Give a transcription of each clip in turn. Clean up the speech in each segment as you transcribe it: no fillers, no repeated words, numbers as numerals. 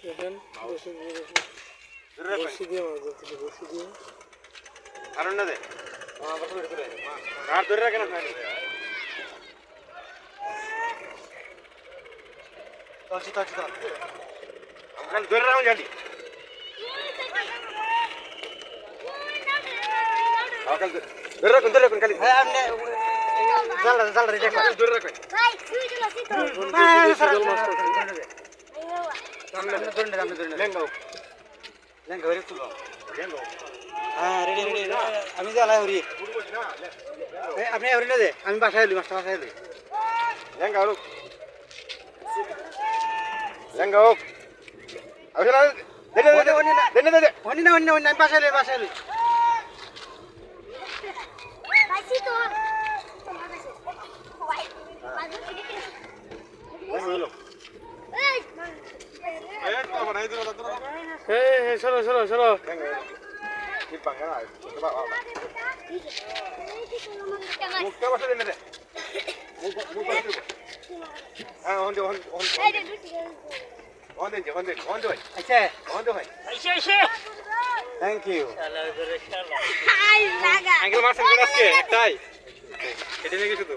দেখেন বসি দিয়ে মাছ ধরতেছে, বসি দিয়ে। কারণ না দে আর ধরে রাখেন না ধরে রাখুন জানি ধরে রাখুন খালি ধরে রাখুন আমি জ্বালাই হরি আপনি হরি না দে আমি বাসায় এলি মাছটা বাসায় এলি লেঙ্গা হোক লেঙ্গা হোক আমি বাসায় এলি বাসায় এলি চলো চলো চলো থ্যাংক ইউ আঙ্কেল মারছেন আজকে তাই এটা নিয়ে কিছু তো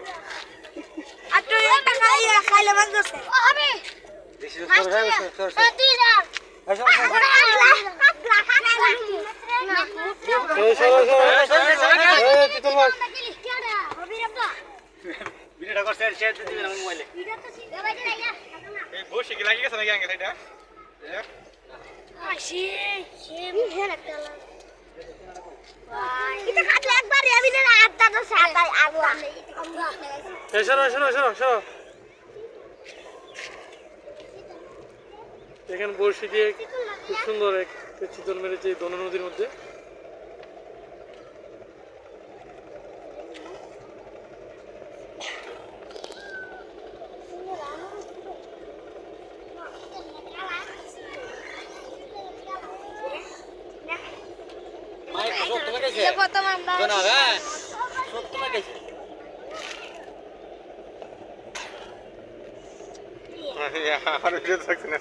ভিডিওটা করছে শেয়ার দিয়ে দিবেন আমার মোবাইলে এই বসে কি লাগি গেছে নাকি আঙ্কেল এটা এখানে বড়শি দিয়ে খুব সুন্দর এক চিতল মেরেছে এই দোনো নদীর মধ্যে। আর ভিডিও থাকছে না